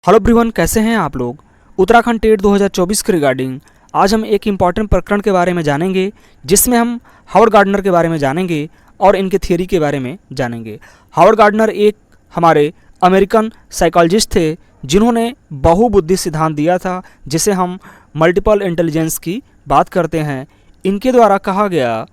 Hello everyone, कैसे हैं आप लोग। उत्तराखंड टेट 2024 के रिगार्डिंग आज हम एक इम्पॉर्टेंट प्रकरण के बारे में जानेंगे, जिसमें हम हावर्ड गार्डनर के बारे में जानेंगे और इनके थियरी के बारे में जानेंगे। हावर्ड गार्डनर एक हमारे अमेरिकन साइकोलॉजिस्ट थे, जिन्होंने बहुबुद्धि सिद्धांत दिया था, जिसे हम मल्टीपल इंटेलिजेंस की बात करते हैं। इनके द्वारा कहा गया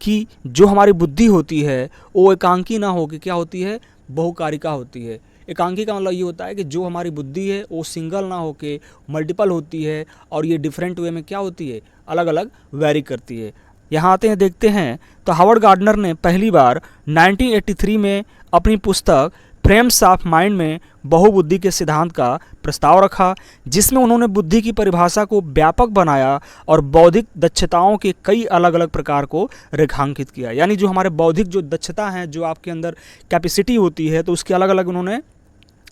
कि जो हमारी बुद्धि होती है वो एकांकी ना होकर क्या होती है, बहुकारिका होती है। एकांकी का मतलब ये होता है कि जो हमारी बुद्धि है वो सिंगल ना होके मल्टीपल होती है, और ये डिफरेंट वे में क्या होती है, अलग अलग वैरी करती है। यहाँ आते हैं, देखते हैं। तो हावर्ड गार्डनर ने पहली बार 1983 में अपनी पुस्तक फ्रेम्स ऑफ माइंड में बहुबुद्धि के सिद्धांत का प्रस्ताव रखा, जिसमें उन्होंने बुद्धि की परिभाषा को व्यापक बनाया और बौद्धिक दक्षताओं के कई अलग अलग प्रकार को रेखांकित किया। यानी जो हमारे बौद्धिक जो दक्षता हैं, जो आपके अंदर कैपेसिटी होती है, तो उसके अलग अलग उन्होंने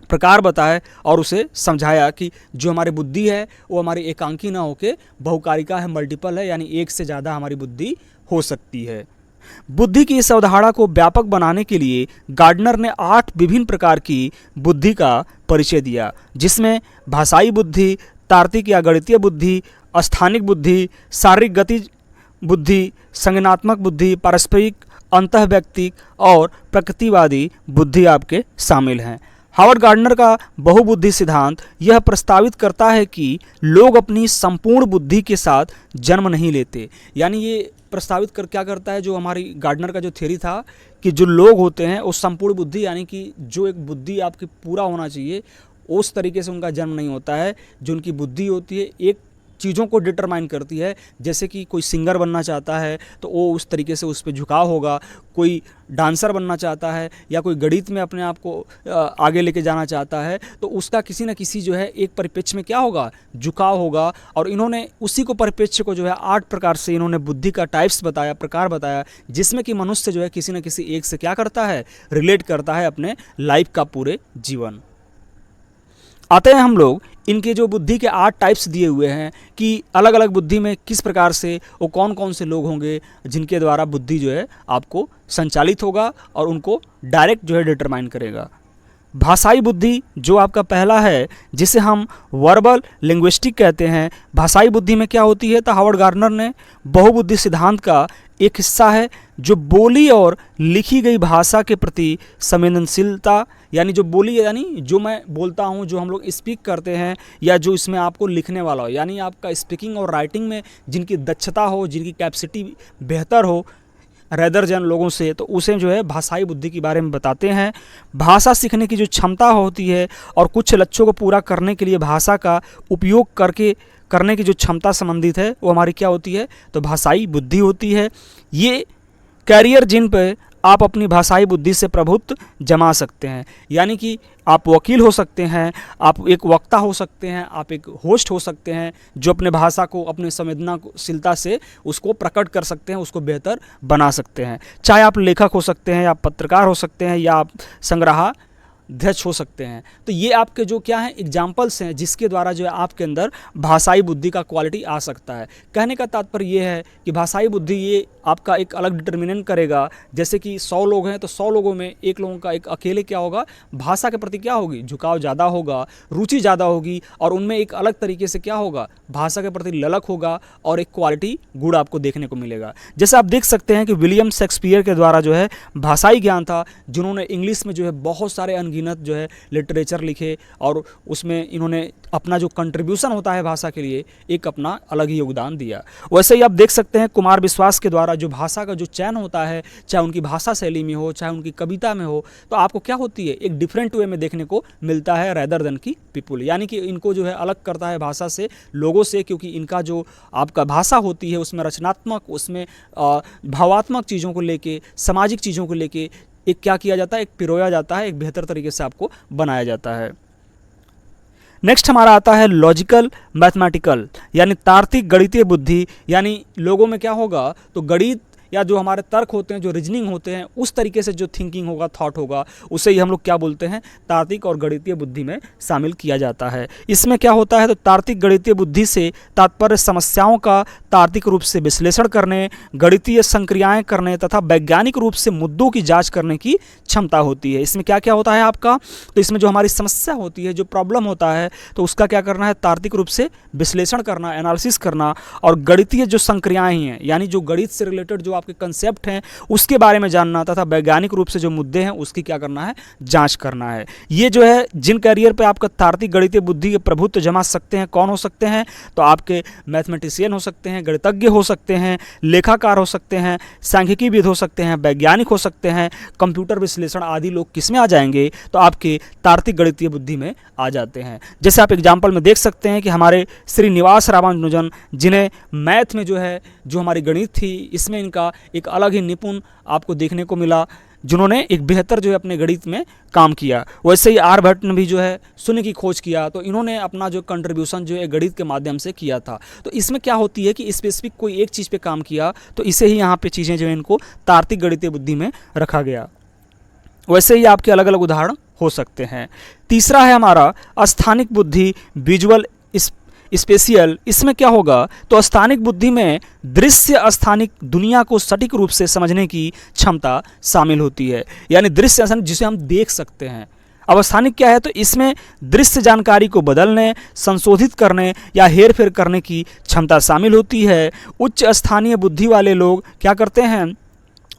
प्रकार बताए और उसे समझाया कि जो हमारी बुद्धि है वो हमारी एकांकी ना होके बहुकारिका है, मल्टीपल है, यानी एक से ज़्यादा हमारी बुद्धि हो सकती है। बुद्धि की इस अवधारणा को व्यापक बनाने के लिए गार्डनर ने 8 विभिन्न प्रकार की बुद्धि का परिचय दिया, जिसमें भाषाई बुद्धि, तार्किक या गणितीय बुद्धि, स्थानिक बुद्धि, शारीरिक गति बुद्धि, संज्ञानात्मक बुद्धि, पारस्परिक, अंतःव्यक्तिक और प्रकृतिवादी बुद्धि आपके शामिल हैं। हावर्ड गार्डनर का बहुबुद्धि सिद्धांत यह प्रस्तावित करता है कि लोग अपनी संपूर्ण बुद्धि के साथ जन्म नहीं लेते। यानी ये प्रस्तावित कर क्या करता है, जो हमारी गार्डनर का जो थ्योरी था कि जो लोग होते हैं वो संपूर्ण बुद्धि, यानी कि जो एक बुद्धि आपकी पूरा होना चाहिए उस तरीके से उनका जन्म नहीं होता है। जो उनकी बुद्धि होती है एक चीज़ों को डिटरमाइन करती है। जैसे कि कोई सिंगर बनना चाहता है तो वो उस तरीके से उस पर झुकाव होगा, कोई डांसर बनना चाहता है या कोई गणित में अपने आप को आगे लेके जाना चाहता है तो उसका किसी न किसी जो है एक परिप्रेक्ष्य में क्या होगा, झुकाव होगा। और इन्होंने उसी को परिप्रेक्ष्य को जो है 8 प्रकार से इन्होंने बुद्धि का टाइप्स बताया, प्रकार बताया, जिसमें कि मनुष्य जो है किसी न किसी एक से क्या करता है, रिलेट करता है अपने लाइफ का पूरे जीवन। आते हैं हम लोग इनके जो बुद्धि के 8 टाइप्स दिए हुए हैं कि अलग अलग बुद्धि में किस प्रकार से वो कौन कौन से लोग होंगे जिनके द्वारा बुद्धि जो है आपको संचालित होगा और उनको डायरेक्ट जो है डिटरमाइन करेगा। भाषाई बुद्धि जो आपका पहला है, जिसे हम वर्बल लिंग्विस्टिक कहते हैं। भाषाई बुद्धि में क्या होती है, तो हावर्ड गार्डनर ने बहुबुद्धि सिद्धांत का एक हिस्सा है जो बोली और लिखी गई भाषा के प्रति संवेदनशीलता, यानी जो बोली यानी जो मैं बोलता हूँ, जो हम लोग स्पीक करते हैं, या जो इसमें आपको लिखने वाला हो, यानी आपका स्पीकिंग और राइटिंग में जिनकी दक्षता हो, जिनकी कैपेसिटी बेहतर हो रेदर जन लोगों से, तो उसे जो है भाषाई बुद्धि के बारे में बताते हैं। भाषा सीखने की जो क्षमता होती है और कुछ लक्ष्यों को पूरा करने के लिए भाषा का उपयोग करने की जो क्षमता संबंधित है वो हमारी क्या होती है, तो भाषाई बुद्धि होती है। ये कैरियर जिन पे आप अपनी भाषाई बुद्धि से प्रभुत्व जमा सकते हैं, यानी कि आप वकील हो सकते हैं, आप एक वक्ता हो सकते हैं, आप एक होस्ट हो सकते हैं, जो अपने भाषा को अपने संवेदनशीलता से उसको प्रकट कर सकते हैं, उसको बेहतर बना सकते हैं। चाहे आप लेखक हो सकते हैं, या पत्रकार हो सकते हैं, या आप संग्रहाध्यक्ष हो सकते हैं। तो ये आपके जो क्या हैं एग्जाम्पल्स हैं, जिसके द्वारा जो है आपके अंदर भाषाई बुद्धि का क्वालिटी आ सकता है। कहने का तात्पर्य ये है कि भाषाई बुद्धि ये आपका एक अलग डिटर्मिनेंट करेगा। जैसे कि 100 लोग हैं तो 100 लोगों में एक लोगों का एक अकेले क्या होगा, भाषा के प्रति क्या होगी, झुकाव ज़्यादा होगा, रुचि ज़्यादा होगी, और उनमें एक अलग तरीके से क्या होगा, भाषा के प्रति ललक होगा और एक क्वालिटी गुण आपको देखने को मिलेगा। जैसे आप देख सकते हैं कि विलियम शेक्सपियर के द्वारा जो है भाषाई ज्ञान था, जिन्होंने इंग्लिश में जो है बहुत सारे अनगिनत जो है लिटरेचर लिखे, और उसमें इन्होंने अपना जो कंट्रीब्यूशन होता है भाषा के लिए एक अपना अलग ही योगदान दिया। वैसे ही आप देख सकते हैं कुमार विश्वास के द्वारा जो भाषा का जो चयन होता है, चाहे उनकी भाषा शैली में हो, चाहे उनकी कविता में हो, तो आपको क्या होती है, एक डिफरेंट वे में देखने को मिलता है रेदर देन की पीपुल। यानी कि इनको जो है अलग करता है भाषा से, लोगों से, क्योंकि इनका जो आपका भाषा होती है उसमें रचनात्मक, उसमें भावात्मक चीज़ों को लेके, सामाजिक चीज़ों को लेके एक क्या किया जाता है, एक पिरोया जाता है, एक बेहतर तरीके से आपको बनाया जाता है। नेक्स्ट हमारा आता है लॉजिकल मैथमेटिकल, यानी तार्किक गणितीय बुद्धि। यानी लोगों में क्या होगा, तो गणित या जो हमारे तर्क होते हैं, जो रीजनिंग होते हैं, उस तरीके से जो थिंकिंग होगा, थॉट होगा, उसे ही हम लोग क्या बोलते हैं, तार्किक और गणितीय बुद्धि में शामिल किया जाता है। इसमें क्या होता है, तो तार्किक गणितीय बुद्धि से तात्पर्य समस्याओं का तार्किक रूप से विश्लेषण करने, गणितीय संक्रियाएं करने तथा वैज्ञानिक रूप से मुद्दों की जांच करने की क्षमता होती है। इसमें क्या क्या होता है आपका, तो इसमें जो हमारी समस्या होती है, जो प्रॉब्लम होता है, तो उसका क्या करना है, तार्किक रूप से विश्लेषण करना, एनालिसिस करना, और गणितीय जो संक्रियाएं हैं, यानी जो गणित से रिलेटेड जो आपके कंसेप्ट हैं उसके बारे में जानना, तथा वैज्ञानिक रूप से जो मुद्दे हैं उसकी क्या करना है, जांच करना है। ये जो है जिन कैरियर पे आपका तार्किक गणितीय बुद्धि के प्रभुत्व जमा सकते हैं, कौन हो सकते हैं, तो आपके मैथमेटिशियन हो सकते हैं, गणितज्ञ हो सकते हैं, लेखाकार हो सकते हैं, सांख्यिकीविद हो सकते हैं, वैज्ञानिक हो सकते हैं, कंप्यूटर विश्लेषण आदि लोग किस में आ जाएंगे, तो आपके तार्किक गणितीय बुद्धि में आ जाते हैं। जैसे आप एग्जाम्पल में देख सकते हैं कि हमारे श्रीनिवास रामानुजन, जिन्हें मैथ में जो है, जो हमारी गणित थी, इसमें इनका एक अलग ही निपुण आपको देखने को मिला, जिन्होंने एक बेहतर जो है अपने गणित में काम किया। वैसे ही आर्यभट्ट ने भी जो है शून्य की खोज किया, तो इन्होंने अपना जो कंट्रीब्यूशन जो है गणित के माध्यम से किया था। तो इसमें क्या होती है कि स्पेसिफिक कोई एक चीज़ पे काम किया, तो इसे ही यहाँ पे चीज़ें जो है इनको तार्किक गणितीय बुद्धि में रखा गया। वैसे ही आपके अलग अलग उदाहरण हो सकते हैं। तीसरा है हमारा स्थानिक बुद्धि, विजुअल स्पेशियल। इसमें क्या होगा, तो स्थानिक बुद्धि में दृश्य स्थानिक दुनिया को सटीक रूप से समझने की क्षमता शामिल होती है, यानी दृश्य स्थानिक जिसे हम देख सकते हैं। अब स्थानिक क्या है, तो इसमें दृश्य जानकारी को बदलने, संशोधित करने या हेर फेर करने की क्षमता शामिल होती है। उच्च स्थानीय बुद्धि वाले लोग क्या करते हैं,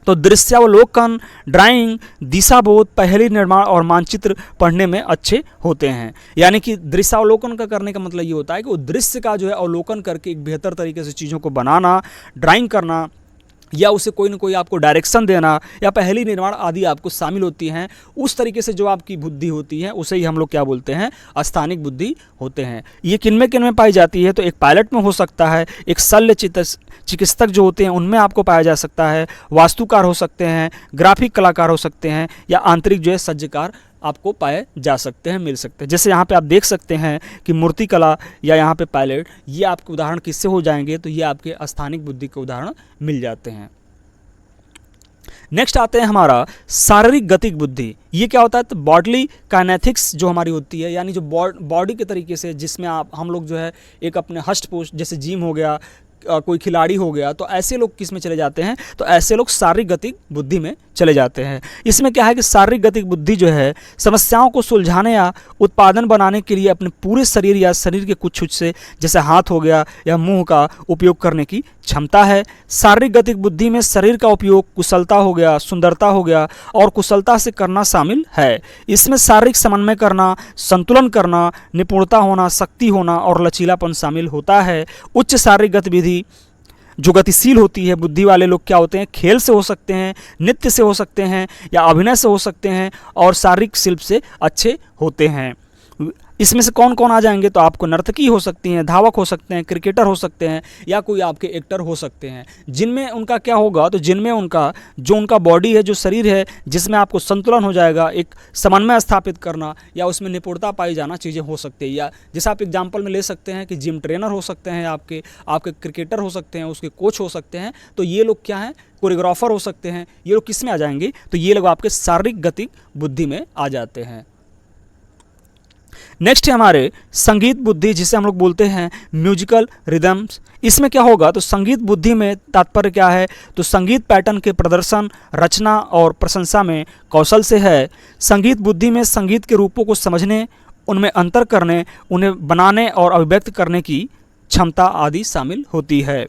तो दृश्यावलोकन, ड्राइंग, दिशाबोध, पहेली निर्माण और मानचित्र पढ़ने में अच्छे होते हैं। यानी कि दृश्यावलोकन का करने का मतलब ये होता है कि वो दृश्य का जो है अवलोकन करके एक बेहतर तरीके से चीज़ों को बनाना, ड्राइंग करना, या उसे कोई ना कोई आपको डायरेक्शन देना, या पहेली निर्माण आदि आपको शामिल होती हैं। उस तरीके से जो आपकी बुद्धि होती है उसे ही हम लोग क्या बोलते हैं, स्थानिक बुद्धि होते हैं। ये किन में पाई जाती है, तो एक पायलट में हो सकता है, एक शल्य चिकित्सक जो होते हैं उनमें आपको पाया जा सकता है, वास्तुकार हो सकते हैं, ग्राफिक कलाकार हो सकते हैं, या आंतरिक जो है सज्जकार आपको पाए जा सकते हैं, मिल सकते हैं। जैसे यहाँ पे आप देख सकते हैं कि मूर्ति कला या यहाँ पे पायलट, ये आपके उदाहरण किससे हो जाएंगे, तो ये आपके स्थानिक बुद्धि के उदाहरण मिल जाते हैं। नेक्स्ट आते हैं हमारा शारीरिक गतिक बुद्धि। ये क्या होता है, तो बॉडली काइनेटिक्स जो हमारी होती है, यानी जो बॉडी के तरीके से, जिसमें हम लोग जो है एक अपने हष्ट पुष्ट, जैसे जिम हो गया, कोई खिलाड़ी हो गया, तो ऐसे लोग किस में चले जाते हैं, तो ऐसे लोग शारीरिक गतिक बुद्धि में चले जाते हैं। इसमें क्या है कि शारीरिक गतिक बुद्धि जो है समस्याओं को सुलझाने या उत्पादन बनाने के लिए अपने पूरे शरीर या शरीर के कुछ हिस्से, जैसे हाथ हो गया या मुंह का उपयोग करने की क्षमता है। शारीरिक गतिक बुद्धि में शरीर का उपयोग कुशलता हो गया, सुंदरता हो गया और कुशलता से करना शामिल है। इसमें शारीरिक समन्वय करना, संतुलन करना, निपुणता होना, शक्ति होना और लचीलापन शामिल होता है। उच्च शारीरिक गतिविधि जो गतिशील होती है, बुद्धि वाले लोग क्या होते हैं, खेल से हो सकते हैं, नृत्य से हो सकते हैं, या अभिनय से हो सकते हैं, और शारीरिक शिल्प से अच्छे होते हैं। इसमें से कौन कौन आ जाएंगे, तो आपको नर्तकी हो सकती हैं, धावक हो सकते हैं, क्रिकेटर हो सकते हैं, या कोई आपके एक्टर हो सकते हैं, जिनमें उनका क्या होगा, तो जिनमें उनका बॉडी है, जो शरीर है, जिसमें आपको संतुलन हो जाएगा, एक समन्वय स्थापित करना या उसमें निपुणता पाई जाना चीज़ें हो सकती है। या जैसे आप एग्जाम्पल में ले सकते हैं कि जिम ट्रेनर हो सकते हैं, आपके क्रिकेटर हो सकते हैं, उसके कोच हो सकते हैं, तो ये लोग क्या हैं, कोरियोग्राफर हो सकते हैं। ये लोग किस में आ जाएंगे, तो ये लोग आपके शारीरिक गतिक बुद्धि में आ जाते हैं। नेक्स्ट है हमारे संगीत बुद्धि, जिसे हम लोग बोलते हैं म्यूजिकल रिदम्स। इसमें क्या होगा, तो संगीत बुद्धि में तात्पर्य क्या है, तो संगीत पैटर्न के प्रदर्शन, रचना और प्रशंसा में कौशल से है। संगीत बुद्धि में संगीत के रूपों को समझने, उनमें अंतर करने, उन्हें बनाने और अभिव्यक्त करने की क्षमता आदि शामिल होती है।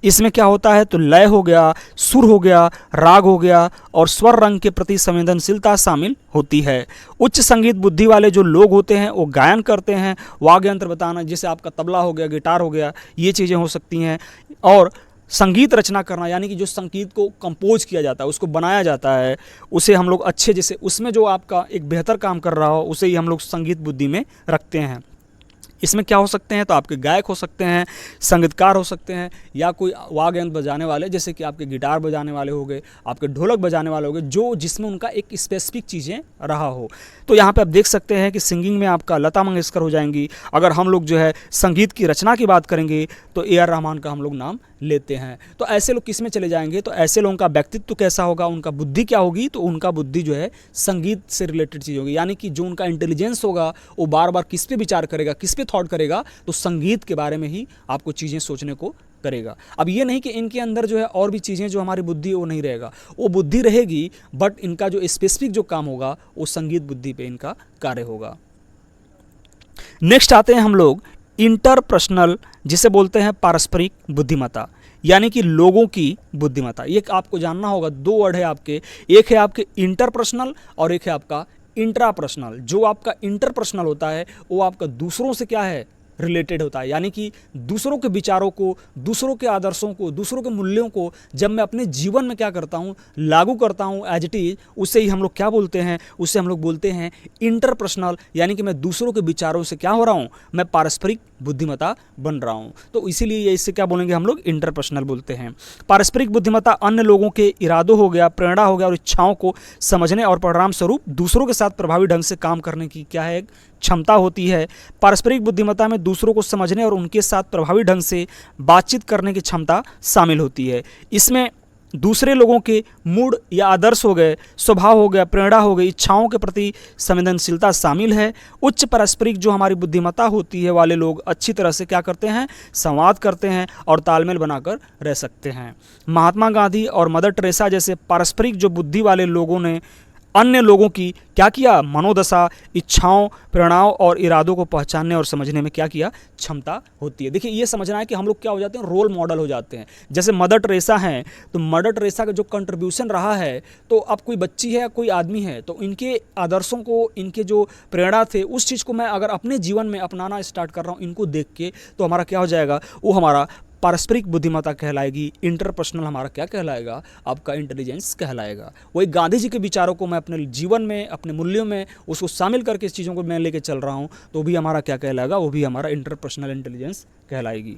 इसमें क्या होता है, तो लय हो गया, सुर हो गया, राग हो गया और स्वर रंग के प्रति संवेदनशीलता शामिल होती है। उच्च संगीत बुद्धि वाले जो लोग होते हैं वो गायन करते हैं, वाद्य यंत्र बताना, जैसे आपका तबला हो गया, गिटार हो गया, ये चीज़ें हो सकती हैं। और संगीत रचना करना, यानी कि जो संगीत को कंपोज किया जाता है, उसको बनाया जाता है, उसे हम लोग अच्छे, जैसे उसमें जो आपका एक बेहतर काम कर रहा हो, उसे ही हम लोग संगीत बुद्धि में रखते हैं। इसमें क्या हो सकते हैं, तो आपके गायक हो सकते हैं, संगीतकार हो सकते हैं, या कोई वाद्य यंत्र बजाने वाले, जैसे कि आपके गिटार बजाने वाले हो गए, आपके ढोलक बजाने वाले हो गए, जो जिसमें उनका एक स्पेसिफिक चीज़ें रहा हो। तो यहाँ पे आप देख सकते हैं कि सिंगिंग में आपका लता मंगेशकर हो जाएंगी। अगर हम लोग जो है संगीत की रचना की बात करेंगे तो ए आर रहमान का हम लोग नाम लेते हैं। तो ऐसे लोग किस में चले जाएंगे, तो ऐसे लोगों का व्यक्तित्व कैसा होगा, उनका बुद्धि क्या होगी, तो उनका बुद्धि जो है संगीत से रिलेटेड चीज़ होगी। यानी कि जो उनका इंटेलिजेंस होगा वो बार बार किस पे विचार करेगा, किस पे थॉट करेगा, तो संगीत के बारे में ही आपको चीज़ें सोचने को करेगा। अब ये नहीं कि इनके अंदर जो है और भी चीज़ें जो हमारी बुद्धि वो नहीं रहेगा, वो बुद्धि रहेगी, बट इनका जो स्पेसिफिक जो काम होगा वो संगीत बुद्धि पे इनका कार्य होगा। नेक्स्ट आते हैं हम लोग इंटरपर्सनल, जिसे बोलते हैं पारस्परिक बुद्धिमत्ता, यानी कि लोगों की बुद्धिमत्ता। ये आपको जानना होगा, दो वर्ड है आपके, एक है आपके इंटरपर्सनल और एक है आपका इंट्रापर्सनल। जो आपका इंटरपर्सनल होता है वो आपका दूसरों से क्या है, रिलेटेड होता है, यानी कि दूसरों के विचारों को, दूसरों के आदर्शों को, दूसरों के मूल्यों को जब मैं अपने जीवन में क्या करता हूँ, लागू करता हूँ एज इट इज, उससे ही हम लोग क्या बोलते हैं, उससे हम लोग बोलते हैं इंटरपर्सनल, यानी कि मैं दूसरों के विचारों से क्या हो रहा हूँ, मैं पारस्परिक बुद्धिमत्ता बन रहा हूँ। तो इसीलिए ये इससे क्या बोलेंगे हम लोग, इंटरपर्सनल बोलते हैं। पारस्परिक बुद्धिमत्ता अन्य लोगों के इरादों हो गया, प्रेरणा हो गया और इच्छाओं को समझने और परिणाम स्वरूप दूसरों के साथ प्रभावी ढंग से काम करने की क्या है, क्षमता होती है। पारस्परिक बुद्धिमत्ता में दूसरों को समझने और उनके साथ प्रभावी ढंग से बातचीत करने की क्षमता शामिल होती है। इसमें दूसरे लोगों के मूड या आदर्श हो गए, स्वभाव हो गया, प्रेरणा हो गई, इच्छाओं के प्रति संवेदनशीलता शामिल है। उच्च पारस्परिक जो हमारी बुद्धिमत्ता होती है वाले लोग अच्छी तरह से क्या करते हैं, संवाद करते हैं और तालमेल बनाकर रह सकते हैं। महात्मा गांधी और मदर टेरेसा जैसे पारस्परिक जो बुद्धि वाले लोगों ने अन्य लोगों की क्या किया, मनोदशा, इच्छाओं, प्रेरणाओं और इरादों को पहचानने और समझने में क्या किया, क्षमता होती है। देखिए ये समझना है कि हम लोग क्या हो जाते हैं, रोल मॉडल हो जाते हैं। जैसे मदर टेरेसा हैं, तो मदर टेरेसा का जो कंट्रीब्यूशन रहा है, तो अब कोई बच्ची है, कोई आदमी है, तो इनके आदर्शों को, इनके जो प्रेरणा थे, उस चीज़ को मैं अगर अपने जीवन में अपनाना स्टार्ट कर रहा हूँ इनको देख के, तो हमारा क्या हो जाएगा, वो हमारा पारस्परिक बुद्धिमत्ता कहलाएगी। इंटरपर्सनल हमारा क्या कहलाएगा, आपका इंटेलिजेंस कहलाएगा। वही गांधी जी के विचारों को मैं अपने जीवन में, अपने मूल्यों में उसको शामिल करके इस चीज़ों को मैं लेके चल रहा हूँ, तो भी हमारा क्या कहलाएगा, वो भी हमारा इंटरपर्सनल इंटेलिजेंस कहलाएगी।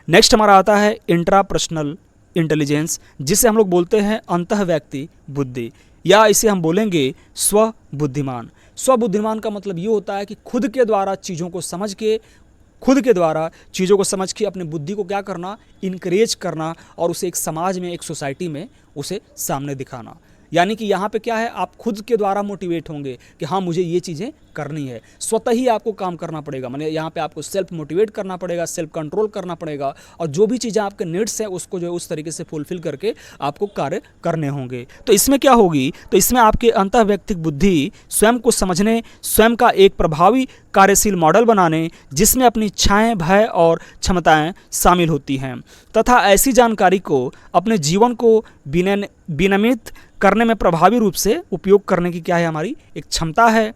नेक्स्ट हमारा आता है इंट्रापर्सनल इंटेलिजेंस, जिसे हम लोग बोलते हैं अंतः व्यक्ति बुद्धि, या इसे हम बोलेंगे स्व बुद्धिमान। स्व बुद्धिमान का मतलब ये होता है कि खुद के द्वारा चीज़ों को समझ के, खुद के द्वारा चीज़ों को समझ के अपने बुद्धि को क्या करना, इनकरेज करना और उसे एक समाज में, एक सोसाइटी में उसे सामने दिखाना। यानी कि यहाँ पे क्या है, आप खुद के द्वारा मोटिवेट होंगे कि हाँ मुझे ये चीज़ें करनी है, स्वतः ही आपको काम करना पड़ेगा। माने यहाँ पे आपको सेल्फ मोटिवेट करना पड़ेगा, सेल्फ कंट्रोल करना पड़ेगा, और जो भी चीज़ें आपके नीड्स हैं उसको जो है उस तरीके से फुलफिल करके आपको कार्य करने होंगे। तो इसमें क्या होगी, तो इसमें आपके अंतः व्यक्तिक बुद्धि स्वयं को समझने, स्वयं का एक प्रभावी कार्यशील मॉडल बनाने, जिसमें अपनी इच्छाएं, भय और क्षमताएं शामिल होती हैं, तथा ऐसी जानकारी को अपने जीवन को विनियमित करने में प्रभावी रूप से उपयोग करने की क्या है, हमारी एक क्षमता है।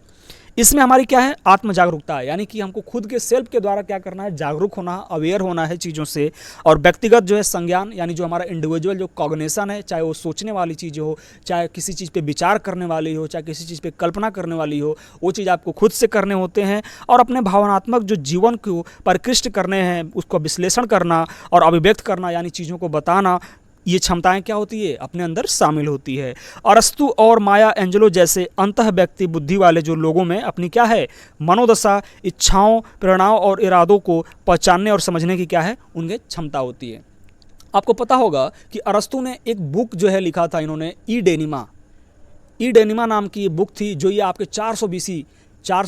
इसमें हमारी क्या है, आत्म जागरूकता है, यानी कि हमको खुद के सेल्फ के द्वारा क्या करना है, जागरूक होना, अवेयर होना है चीज़ों से। और व्यक्तिगत जो है संज्ञान, यानी जो हमारा इंडिविजुअल जो कॉग्निशन है, चाहे वो सोचने वाली चीज़ हो, चाहे किसी चीज़ पे विचार करने वाली हो, चाहे किसी चीज़ पे कल्पना करने वाली हो, वो चीज़ आपको खुद से करने होते हैं। और अपने भावनात्मक जो जीवन को परिष्कृत करने हैं, उसको विश्लेषण करना और अभिव्यक्त करना, यानी चीज़ों को बताना, ये क्षमताएं क्या होती है, अपने अंदर शामिल होती है। अरस्तु और माया एंजेलो जैसे अंतः व्यक्ति बुद्धि वाले जो लोगों में अपनी क्या है, मनोदशा, इच्छाओं, प्रेरणाओं और इरादों को पहचानने और समझने की क्या है, उनके क्षमता होती है। आपको पता होगा कि अरस्तु ने एक बुक जो है लिखा था, इन्होंने ई डेनिमा नाम की ये बुक थी, जो ये आपके 400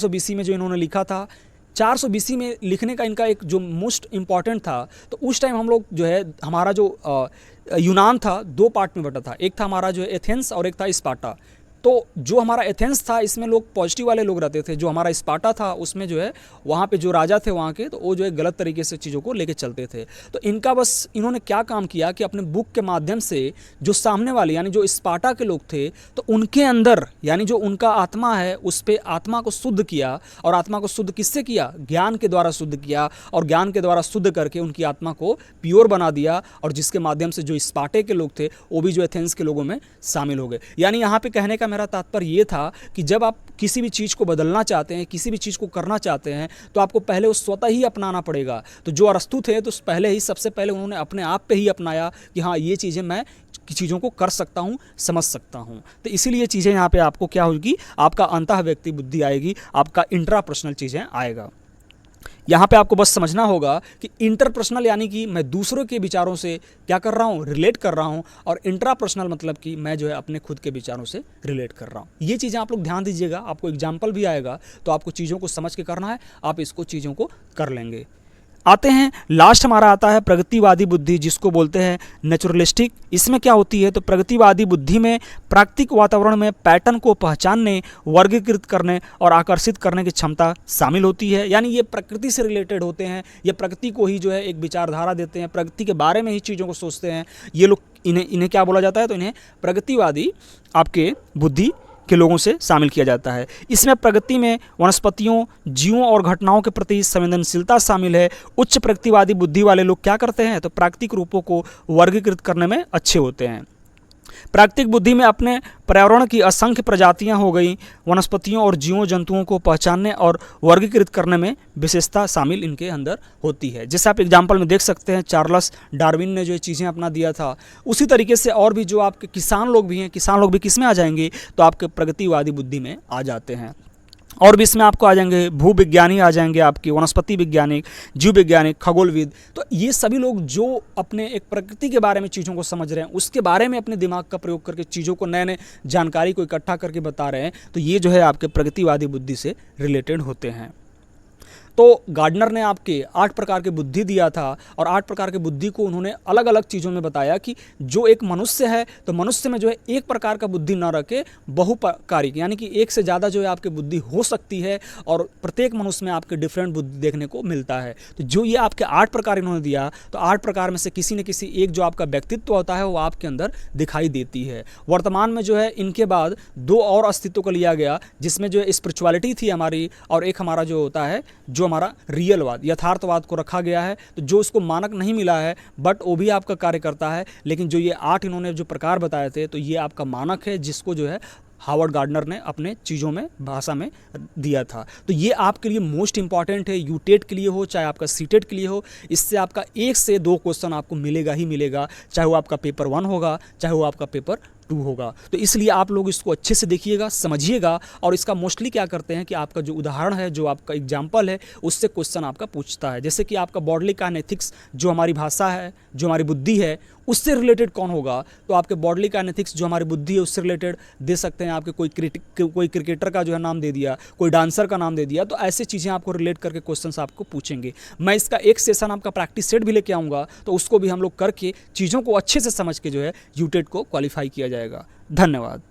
BC में जो इन्होंने लिखा था। 400 BC में लिखने का इनका एक जो मोस्ट इम्पॉर्टेंट था, तो उस टाइम हम लोग जो है, हमारा जो यूनान था दो पार्ट में बटा था, एक था हमारा जो है एथेंस और एक था स्पार्टा। तो जो हमारा एथेंस था इसमें लोग पॉजिटिव वाले लोग रहते थे, जो हमारा स्पार्टा था उसमें जो है वहाँ पे जो राजा थे वहाँ के, तो वो जो है गलत तरीके से चीज़ों को लेके चलते थे। तो इनका बस इन्होंने क्या काम किया कि अपने बुक के माध्यम से जो सामने वाले यानी जो स्पार्टा के लोग थे, तो उनके अंदर यानी जो उनका आत्मा है उस पर आत्मा को शुद्ध किया। और आत्मा को शुद्ध किससे किया, ज्ञान के द्वारा शुद्ध किया, और ज्ञान के द्वारा शुद्ध करके उनकी आत्मा को प्योर बना दिया, और जिसके माध्यम से जो स्पार्टे के लोग थे वो भी जो एथेंस के लोगों में शामिल हो गए। यानी यहाँ पे कहने का मेरा तात्पर्य ये था कि जब आप किसी भी चीज़ को बदलना चाहते हैं, किसी भी चीज़ को करना चाहते हैं, तो आपको पहले वो स्वतः ही अपनाना पड़ेगा। तो जो अरस्तु थे तो पहले ही सबसे पहले उन्होंने अपने आप पे ही अपनाया कि हाँ ये चीज़ें मैं चीज़ों को कर सकता हूँ, समझ सकता हूँ। तो इसीलिए चीज़ें यहाँ पे आपको क्या होगी, आपका अंतः व्यक्ति बुद्धि आएगी, आपका इंट्रापर्सनल चीज़ें आएगा। यहाँ पे आपको बस समझना होगा कि इंटरपर्सनल यानी कि मैं दूसरों के विचारों से क्या कर रहा हूँ, रिलेट कर रहा हूँ, और इंट्रापर्सनल मतलब कि मैं जो है अपने खुद के विचारों से रिलेट कर रहा हूँ। ये चीज़ें आप लोग ध्यान दीजिएगा, आपको एग्जाम्पल भी आएगा तो आपको चीज़ों को समझ के करना है, आप इसको चीज़ों को कर लेंगे। आते हैं लास्ट हमारा आता है प्रगतिवादी बुद्धि, जिसको बोलते हैं नेचुरलिस्टिक। इसमें क्या होती है, तो प्रगतिवादी बुद्धि में प्राकृतिक वातावरण में पैटर्न को पहचानने, वर्गीकृत करने और आकर्षित करने की क्षमता शामिल होती है। यानी ये प्रकृति से रिलेटेड होते हैं, ये प्रकृति को ही जो है एक विचारधारा देते हैं, प्रकृति के बारे में ही चीज़ों को सोचते हैं ये लोग। इन्हें क्या बोला जाता है, तो इन्हें प्रगतिवादी आपके बुद्धि के लोगों से शामिल किया जाता है। इसमें प्रगति में वनस्पतियों, जीवों और घटनाओं के प्रति संवेदनशीलता शामिल है। उच्च प्रगतिवादी बुद्धि वाले लोग क्या करते हैं, तो प्राकृतिक रूपों को वर्गीकृत करने में अच्छे होते हैं। प्राकृतिक बुद्धि में अपने पर्यावरण की असंख्य प्रजातियां हो गई, वनस्पतियों और जीवों जंतुओं को पहचानने और वर्गीकृत करने में विशेषता शामिल इनके अंदर होती है। जैसे आप एग्जाम्पल में देख सकते हैं, चार्ल्स डार्विन ने जो चीज़ें अपना दिया था, उसी तरीके से और भी जो आपके किसान लोग भी हैं, किसान लोग भी किस में आ जाएंगे, तो आपके प्रगतिवादी बुद्धि में आ जाते हैं। और भी इसमें आपको आ जाएंगे भूविज्ञानी, आ जाएंगे आपके वनस्पति वैज्ञानिक, जीव वैज्ञानिक, खगोलविद। तो ये सभी लोग जो अपने एक प्रकृति के बारे में चीज़ों को समझ रहे हैं, उसके बारे में अपने दिमाग का प्रयोग करके चीज़ों को, नए नए जानकारी को इकट्ठा करके बता रहे हैं, तो ये जो है आपके प्रगतिवादी बुद्धि से रिलेटेड होते हैं। तो गार्डनर ने आपके 8 प्रकार के बुद्धि दिया था, और 8 प्रकार के बुद्धि को उन्होंने अलग अलग चीज़ों में बताया कि जो एक मनुष्य है, तो मनुष्य में जो है एक प्रकार का बुद्धि न रखे, बहुप्रकारी, यानी कि एक से ज़्यादा जो है आपकी बुद्धि हो सकती है, और प्रत्येक मनुष्य में आपके डिफरेंट बुद्धि देखने को मिलता है। तो जो ये आपके 8 प्रकार इन्होंने दिया, तो 8 प्रकार में से किसी न किसी एक जो आपका व्यक्तित्व होता है वो आपके अंदर दिखाई देती है। वर्तमान में जो है इनके बाद 2 और अस्तित्व को लिया गया, जिसमें जो है स्पिरिचुअलिटी थी हमारी, और एक हमारा जो होता है जो हमारा रियलवाद, यथार्थवाद को रखा गया है। तो जो इसको मानक नहीं मिला है, बट वो भी आपका कार्य करता है। लेकिन जो ये 8 इन्होंने जो प्रकार बताए थे, तो ये आपका मानक है, जिसको जो है हावर्ड गार्डनर ने अपने चीज़ों में, भाषा में दिया था। तो ये आपके लिए मोस्ट इंपॉर्टेंट है, यूटेट के लिए हो चाहे आपका सीटेट के लिए हो। इससे आपका 1 से 2 क्वेश्चन आपको मिलेगा ही मिलेगा, चाहे वो आपका पेपर 1 होगा, चाहे वो आपका पेपर 2 होगा। तो इसलिए आप लोग इसको अच्छे से देखिएगा, समझिएगा, और इसका मोस्टली क्या करते हैं कि आपका जो उदाहरण है, जो आपका एग्जाम्पल है, उससे क्वेश्चन आपका पूछता है। जैसे कि आपका बॉडली काइनेटिक्स जो हमारी भाषा है, जो हमारी बुद्धि है, उससे रिलेटेड कौन होगा, तो आपके बॉडली काइनेटिक्स जो हमारी बुद्धि है उससे रिलेटेड दे सकते हैं। आपके कोई क्रिकेटर का जो है नाम दे दिया, कोई डांसर का नाम दे दिया, तो ऐसे चीज़ें आपको रिलेट करके क्वेश्चंस आपको पूछेंगे। मैं इसका एक सेशन आपका प्रैक्टिस सेट भी लेके आऊँगा, तो उसको भी हम लोग करके चीज़ों को अच्छे से समझ के जो है यूटेट को क्वालिफाई किया जाएगा। धन्यवाद।